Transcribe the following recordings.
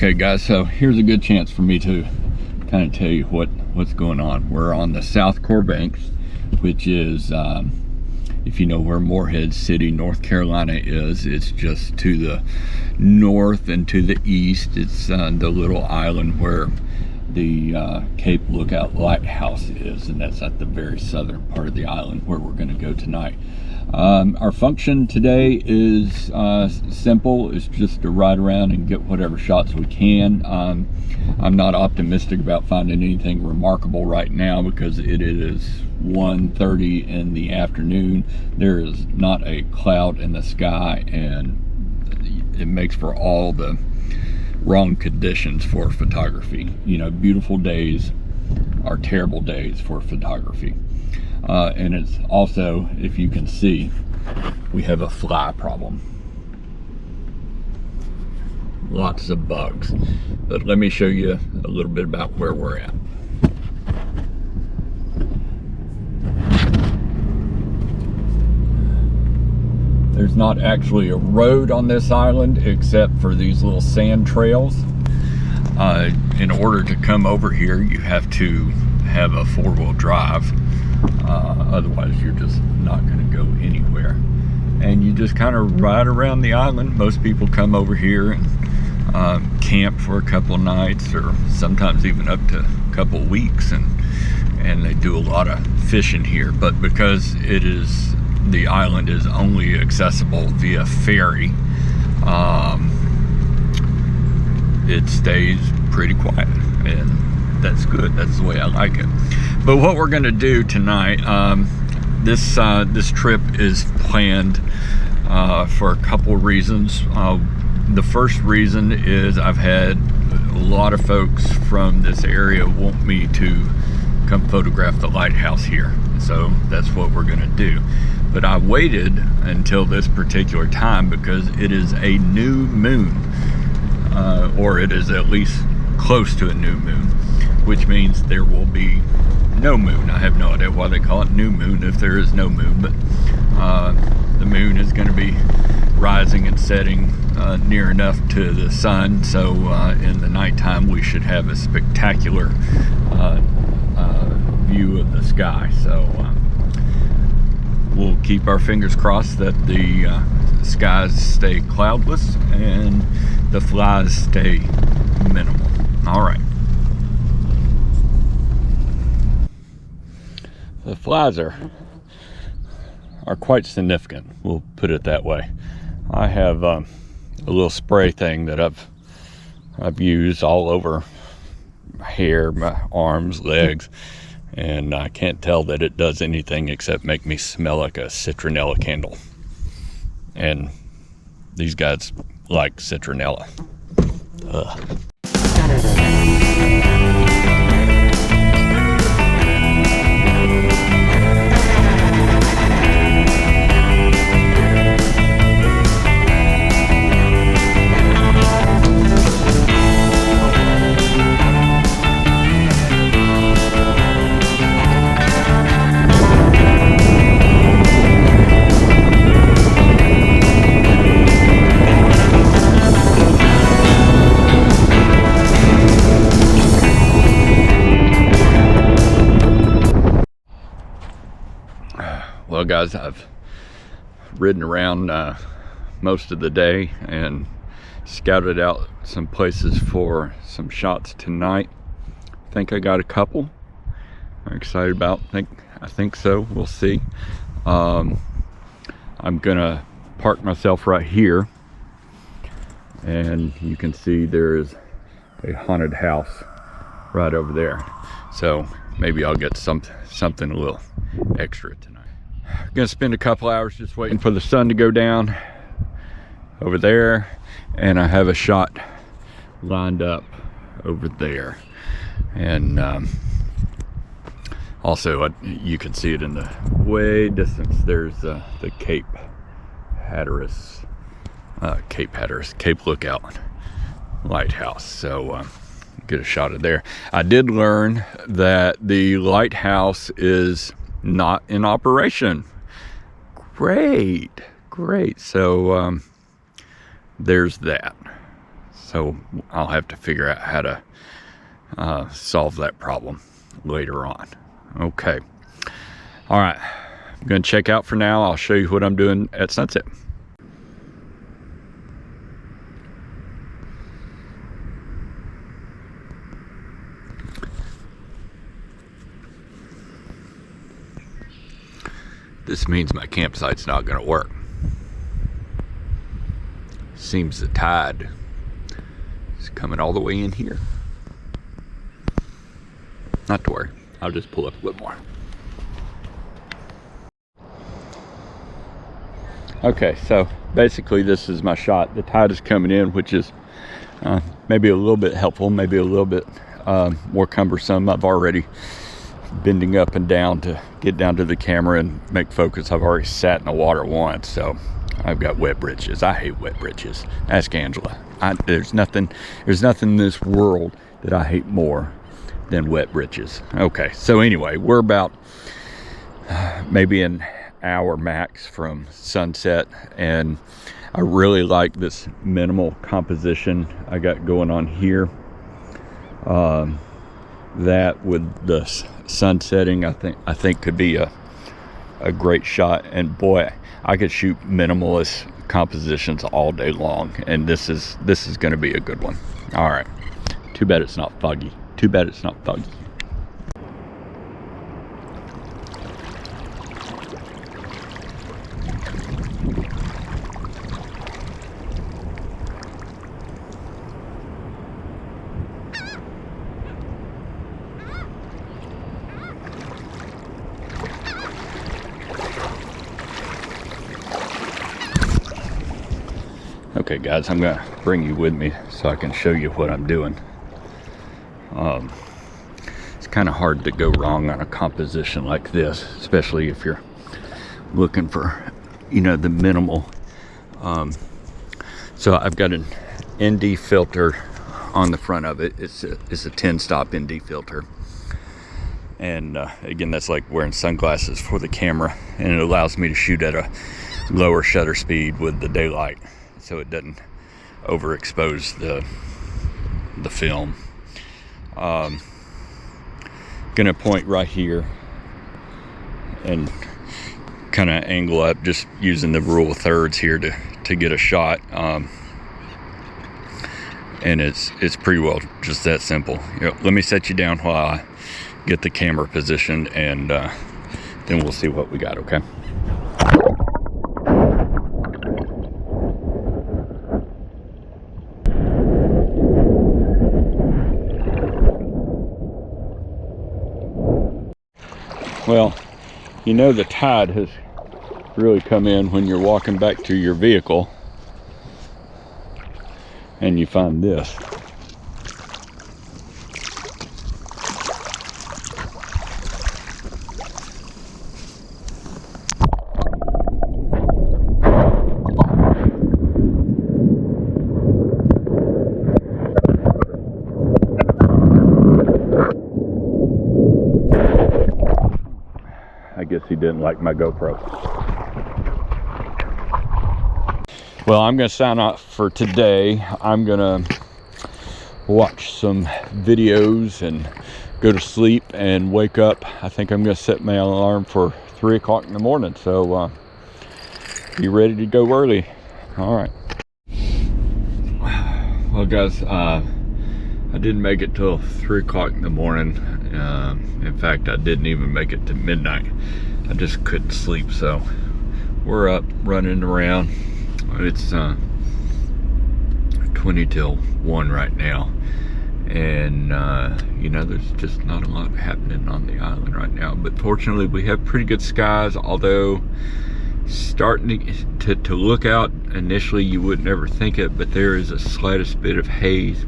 Okay guys, so here's a good chance for me to kind of tell you what's going on. We're on the South Core Banks, which is, if you know where Morehead City, North Carolina is, it's just to the north and to the east. It's the little island where the Cape Lookout Lighthouse is, and that's at the very southern part of the island where we're going to go tonight. Our function today is simple. It's just to ride around and get whatever shots we can. I'm not optimistic about finding anything remarkable right now because it is 1:30 in the afternoon. There is not a cloud in the sky, and it makes for all the wrong conditions for photography. You know, beautiful days are terrible days for photography. And it's also, if you can see, we have a fly problem. Lots of bugs. But let me show you a little bit about where we're at. There's not actually a road on this island except for these little sand trails. In order to come over here, you have to have a four-wheel drive. Otherwise you're just not going to go anywhere, and you just kind of ride around the island. Most people come over here and camp for a couple of nights, or sometimes even up to a couple of weeks, and they do a lot of fishing here. But because the island is only accessible via ferry, it stays pretty quiet, and that's good. That's the way I like it. But what we're going to do tonight, this trip is planned for a couple reasons. The first reason is I've had a lot of folks from this area want me to come photograph the lighthouse here, so that's what we're going to do. But I waited until this particular time because it is a new moon, or it is at least close to a new moon, which means there will be no moon. I have no idea why they call it new moon if there is no moon, but the moon is going to be rising and setting near enough to the sun, so in the nighttime we should have a spectacular view of the sky. So we'll keep our fingers crossed that the skies stay cloudless and the flies stay minimal. All right. The flies are quite significant, we'll put it that way. I have a little spray thing that I've used all over my hair, my arms, legs, and I can't tell that it does anything except make me smell like a citronella candle. And these guys like citronella. Ugh. Well guys, I've ridden around most of the day and scouted out some places for some shots tonight. I think I got a couple I'm excited about. I think so. We'll see. I'm gonna park myself right here, and you can see there is a haunted house right over there, so maybe I'll get something a little extra tonight. I'm gonna spend a couple hours just waiting for the sun to go down over there, and I have a shot lined up over there. And also you can see it in the way distance. There's the Cape Lookout Lighthouse, so get a shot of there. I did learn that the lighthouse is not in operation. Great. So there's that. So I'll have to figure out how to solve that problem later on. Okay. All right. I'm going to check out for now. I'll show you what I'm doing at sunset. This means my campsite's not going to work. Seems the tide is coming all the way in here. Not to worry, I'll just pull up a little more. Okay, so basically this is my shot. The tide is coming in, which is maybe a little bit helpful, maybe a little bit more cumbersome. I've already bending up and down to get down to the camera and make focus. I've already sat in the water once, so I've got wet britches. I hate wet britches. Ask Angela. There's nothing in this world that I hate more than wet britches. Okay, so anyway, we're about maybe an hour max from sunset, and I really like this minimal composition I got going on here. That with the sun setting, I think could be a great shot. And boy, I could shoot minimalist compositions all day long, and this is going to be a good one. All right, too bad it's not foggy. Too bad it's not foggy. Okay guys, I'm gonna bring you with me so I can show you what I'm doing. It's kind of hard to go wrong on a composition like this, especially if you're looking for, you know, the minimal. So I've got an ND filter on the front of it. It's a 10 stop ND filter. And again, that's like wearing sunglasses for the camera, and it allows me to shoot at a lower shutter speed with the daylight, so it doesn't overexpose the film. Gonna point right here and kind of angle up, just using the rule of thirds here to get a shot. And it's pretty well just that simple. You know, let me set you down while I get the camera positioned, and then we'll see what we got. Okay. Well, you know, the tide has really come in when you're walking back to your vehicle and you find this. I guess he didn't like my GoPro. Well, I'm gonna sign off for today. I'm gonna watch some videos and go to sleep and wake up. I think I'm gonna set my alarm for 3 o'clock in the morning, so be ready to go early. All right. Well guys, I didn't make it till 3 o'clock in the morning. In fact, I didn't even make it to midnight. I just couldn't sleep, so we're up running around. It's 20 till 1 right now, and you know, there's just not a lot happening on the island right now, but fortunately we have pretty good skies, although starting to look out initially you would never think it, but there is a slightest bit of haze,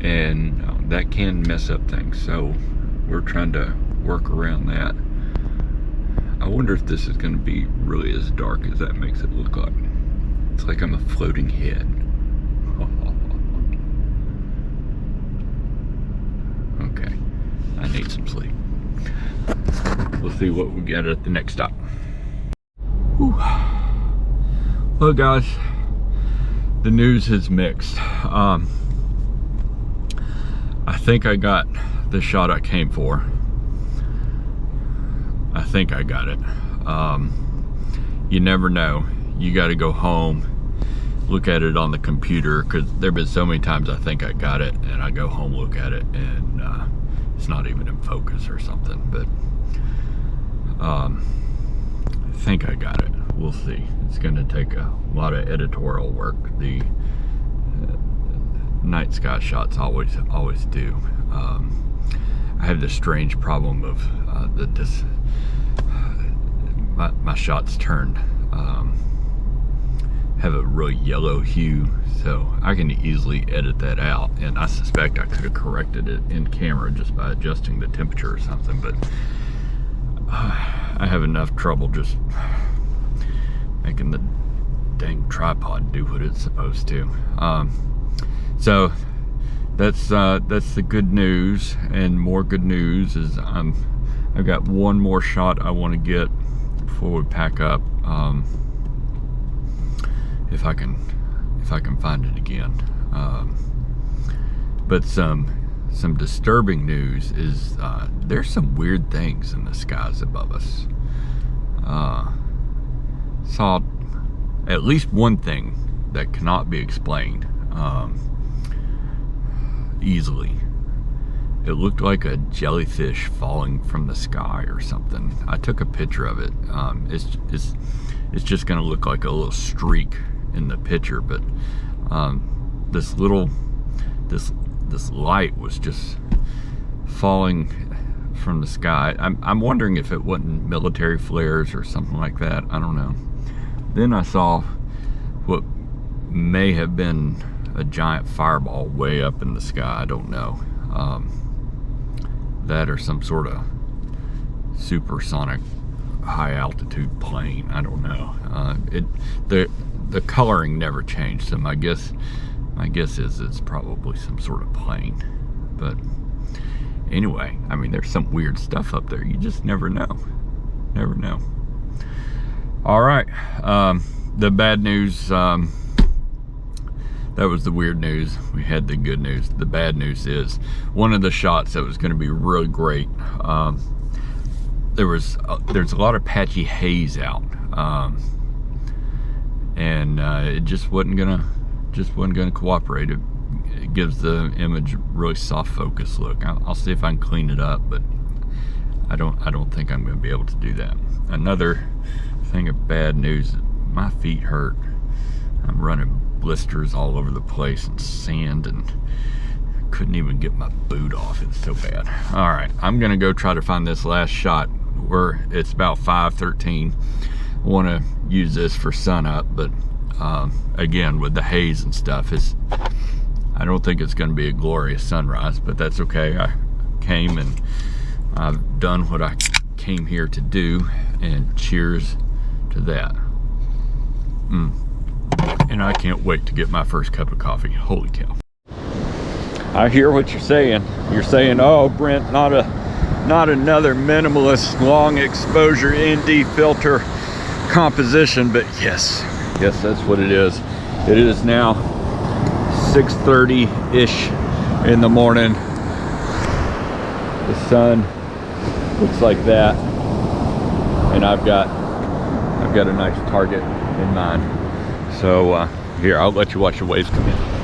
and that can mess up things, so we're trying to work around that. I wonder if this is going to be really as dark as that makes it look like. It's like I'm a floating head. Okay, I need some sleep. We'll see what we get at the next stop. Whew. Well guys, the news is mixed. I think I got the shot I came for. I think I got it. You never know. You got to go home, look at it on the computer, because there have been so many times I think I got it, and I go home, look at it, and it's not even in focus or something. But I think I got it. We'll see. It's going to take a lot of editorial work. The night sky shots always do. I have this strange problem of my shots turned have a really yellow hue, so I can easily edit that out, and I suspect I could have corrected it in camera just by adjusting the temperature or something, but I have enough trouble just making the dang tripod do what it's supposed to. So that's the good news, and more good news is I've got one more shot I want to get before we pack up. If I can find it again. But some disturbing news is there's some weird things in the skies above us. Saw at least one thing that cannot be explained easily. It looked like a jellyfish falling from the sky or something. I took a picture of it. It's just going to look like a little streak in the picture, but this light was just falling from the sky. I'm wondering if it wasn't military flares or something like that. I don't know. Then I saw what may have been a giant fireball way up in the sky. I don't know. That or some sort of supersonic high altitude plane. I don't know. The coloring never changed, so my guess is it's probably some sort of plane. But anyway, I mean, there's some weird stuff up there. You just never know. Never know. All right. The bad news. That was the weird news. We had the good news. The bad news is one of the shots that was going to be really great. There's a lot of patchy haze out, and it just wasn't gonna cooperate. It gives the image a really soft focus look. I'll see if I can clean it up, but I don't think I'm going to be able to do that. Another thing of bad news: my feet hurt. I'm running blisters all over the place and sand, and couldn't even get my boot off. It's so bad. All right, I'm gonna go try to find this last shot. It's about 5:13. I want to use this for sunup, but again, with the haze and stuff, I don't think it's going to be a glorious sunrise, but that's okay. I came and I've done what I came here to do, and cheers to that. And I can't wait to get my first cup of coffee. Holy cow. I hear what you're saying. You're saying, oh, Brent, not another minimalist long exposure ND filter composition, but yes, that's what it is. It is now 6:30-ish in the morning. The sun looks like that, and I've got a nice target in mind. So here, I'll let you watch the waves come in.